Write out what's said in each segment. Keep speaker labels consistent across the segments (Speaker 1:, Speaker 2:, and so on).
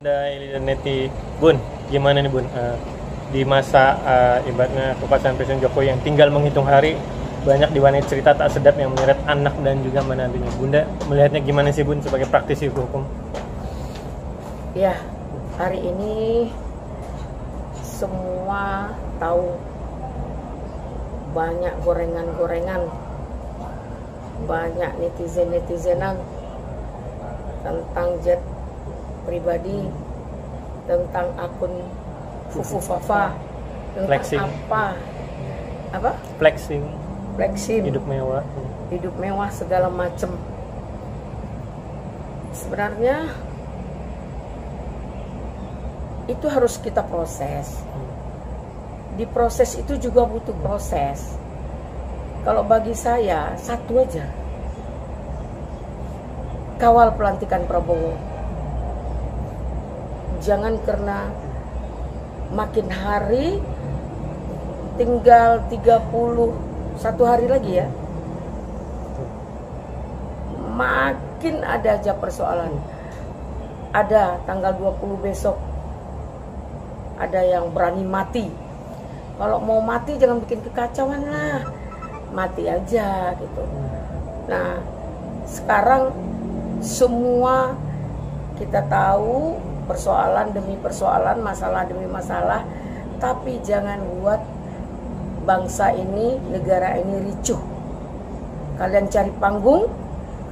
Speaker 1: Neti Bun, gimana nih Bun? Di masa ibaratnya kekuasaan Presiden Jokowi yang tinggal menghitung hari, banyak diwarnai cerita tak sedap yang menyeret anak dan juga menantunya. Bunda melihatnya gimana sih Bun sebagai praktisi hukum?
Speaker 2: Ya, hari ini semua tahu banyak gorengan-gorengan, banyak netizen-netizenan tentang jet pribadi, tentang akun Fufu Fafa, tentang
Speaker 1: Flexing.
Speaker 2: apa
Speaker 1: Flexing,
Speaker 2: hidup mewah segala macem. Sebenarnya itu harus kita proses. Di proses itu juga butuh proses. Kalau bagi saya satu aja, kawal pelantikan Prabowo. Jangan karena makin hari, tinggal 31 hari lagi ya, makin ada aja persoalan. Ada tanggal 20 besok, ada yang berani mati. Kalau mau mati jangan bikin kekacauan lah, mati aja gitu. Nah, sekarang semua kita tahu persoalan demi persoalan, masalah demi masalah, tapi jangan buat bangsa ini, negara ini ricuh. Kalian cari panggung,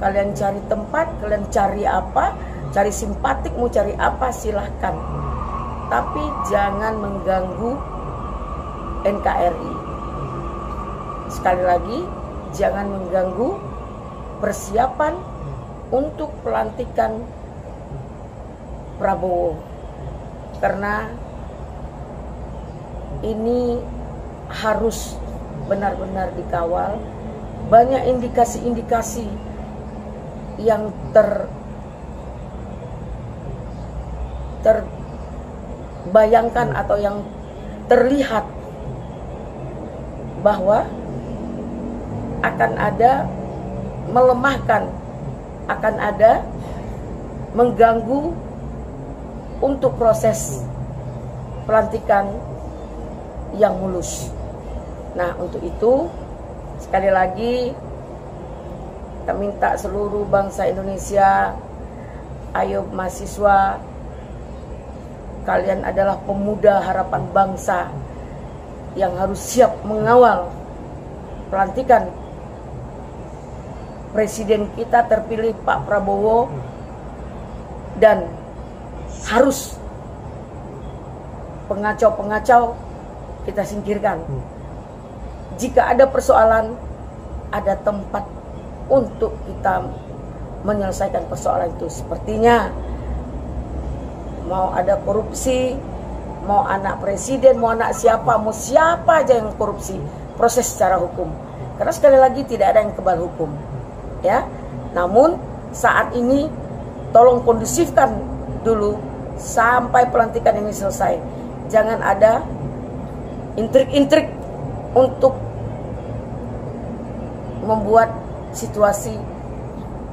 Speaker 2: kalian cari tempat, kalian cari apa, cari simpatik, mau cari apa silahkan, tapi jangan mengganggu NKRI. Sekali lagi, jangan mengganggu persiapan untuk pelantikan Prabowo, karena ini harus benar-benar dikawal. Banyak indikasi-indikasi yang terbayangkan atau yang terlihat bahwa akan ada melemahkan, akan ada mengganggu untuk proses pelantikan yang mulus. Nah, untuk itu sekali lagi kita minta seluruh bangsa Indonesia, ayo mahasiswa, kalian adalah pemuda harapan bangsa yang harus siap mengawal pelantikan Presiden kita terpilih Pak Prabowo, dan harus pengacau-pengacau kita singkirkan. Jika ada persoalan, ada tempat untuk kita menyelesaikan persoalan itu. Sepertinya mau ada korupsi, mau anak presiden, mau anak siapa, mau siapa aja yang korupsi, proses secara hukum. Karena sekali lagi tidak ada yang kebal hukum, ya. Namun saat ini tolong kondusifkan dulu sampai pelantikan ini selesai. Jangan ada intrik-intrik untuk membuat situasi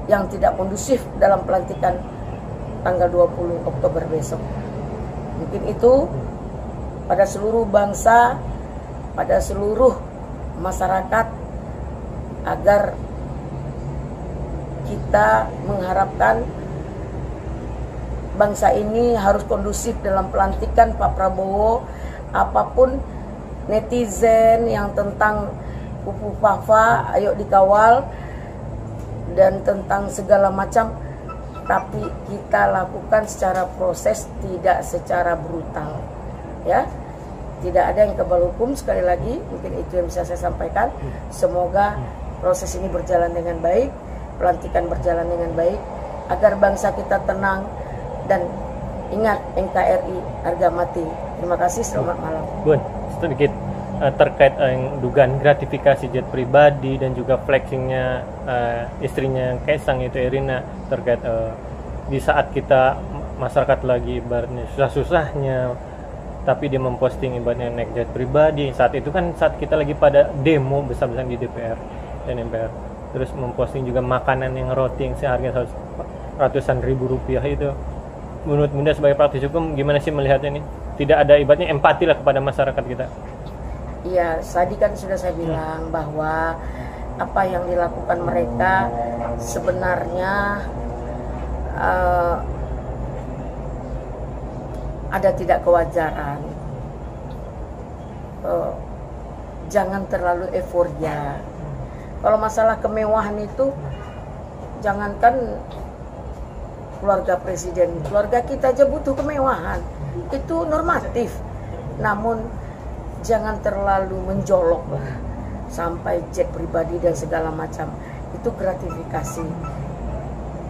Speaker 2: yang tidak kondusif dalam pelantikan tanggal 20 Oktober besok. Mungkin itu pada seluruh bangsa, pada seluruh masyarakat, agar kita mengharapkan bangsa ini harus kondusif dalam pelantikan Pak Prabowo. Apapun netizen yang tentang Fufu Fafa, ayo dikawal, dan tentang segala macam, tapi kita lakukan secara proses, tidak secara brutal, ya. Tidak ada yang kebal hukum. Sekali lagi, mungkin itu yang bisa saya sampaikan. Semoga proses ini berjalan dengan baik, pelantikan berjalan dengan baik, agar bangsa kita tenang. Dan ingat, NKRI harga mati. Terima kasih, selamat malam.
Speaker 1: Bun, sedikit terkait dugaan gratifikasi jet pribadi dan juga flexingnya istrinya Kaisang, itu Erina, terkait di saat kita masyarakat lagi ibaratnya susah-susahnya, tapi dia memposting ibaratnya naik jet pribadi. Saat itu kan saat kita lagi pada demo besar-besaran di DPR dan MPR, terus memposting juga makanan yang roti yang seharga ratusan ribu rupiah itu. menurut Bunda sebagai praktisi hukum gimana sih melihatnya ini? Tidak ada ibaratnya empati lah kepada masyarakat kita.
Speaker 2: Iya, tadi kan sudah saya bilang bahwa apa yang dilakukan mereka sebenarnya ada tidak kewajaran. Jangan terlalu euforia. Kalau masalah kemewahan itu, jangankan keluarga presiden, keluarga kita aja butuh kemewahan. Itu normatif. Namun jangan terlalu menjolok lah, sampai jet pribadi dan segala macam. Itu gratifikasi.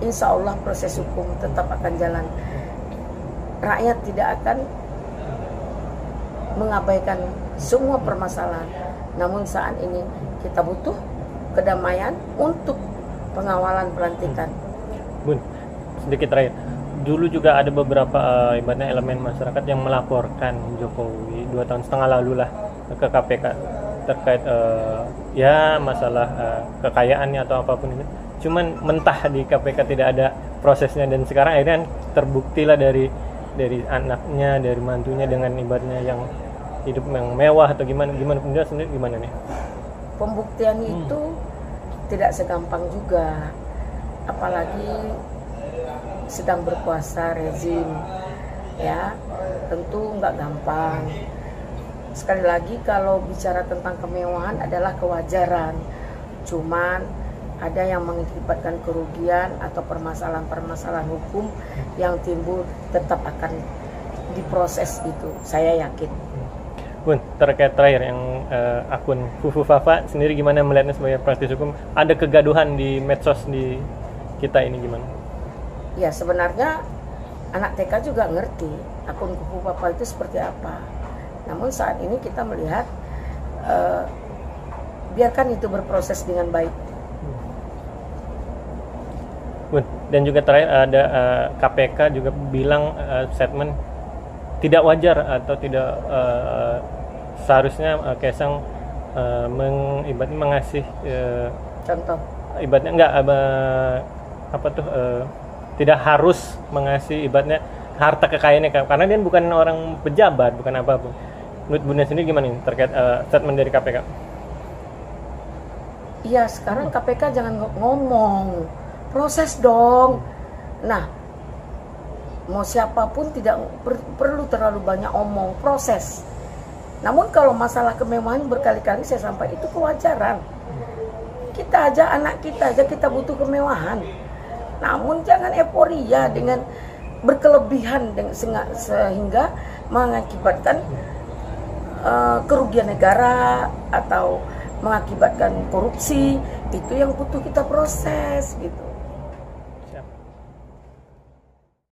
Speaker 2: Insya Allah proses hukum tetap akan jalan. Rakyat tidak akan mengabaikan semua permasalahan. Namun saat ini kita butuh kedamaian untuk pengawalan pelantikan.
Speaker 1: Bun, sedikit terakhir. Dulu juga ada beberapa ibaratnya elemen masyarakat yang melaporkan Jokowi 2,5 tahun lalu lah ke KPK terkait ya masalah kekayaannya atau apapun itu. Cuman mentah di KPK tidak ada prosesnya, dan sekarang akhirnya terbukti lah dari anaknya, dari mantunya dengan ibaratnya yang hidup yang mewah atau gimana Bunda sendiri gimana nih?
Speaker 2: Pembuktian itu tidak segampang juga, apalagi sedang berkuasa rezim, ya tentu nggak gampang. Sekali lagi kalau bicara tentang kemewahan adalah kewajaran, cuman ada yang mengakibatkan kerugian atau permasalahan-permasalahan hukum yang timbul tetap akan diproses itu, saya yakin.
Speaker 1: Bun, terkait terakhir yang akun Fufu Fafa sendiri gimana melihatnya sebagai praktisi hukum? Ada kegaduhan di medsos di kita ini gimana?
Speaker 2: Ya sebenarnya anak TK juga ngerti akun Fufu Fafa itu seperti apa. Namun saat ini kita melihat biarkan itu berproses dengan baik.
Speaker 1: Bun, dan juga terakhir ada KPK juga bilang statement tidak wajar atau tidak seharusnya Kaisang ibaratnya mengasih
Speaker 2: Contoh
Speaker 1: ibaratnya enggak tidak harus mengasih ibaratnya harta kekayaannya karena dia bukan orang pejabat, bukan apapun. Menurut Bunda sendiri gimana nih terkait statement dari KPK?
Speaker 2: Iya, sekarang KPK jangan ngomong, proses dong. Nah, mau siapapun tidak perlu terlalu banyak omong, proses. Namun kalau masalah kemewahan berkali-kali saya sampaikan itu kewajaran. Kita aja, anak kita aja kita butuh kemewahan. Namun jangan euforia dengan berkelebihan sehingga mengakibatkan kerugian negara atau mengakibatkan korupsi. Itu yang butuh kita proses gitu.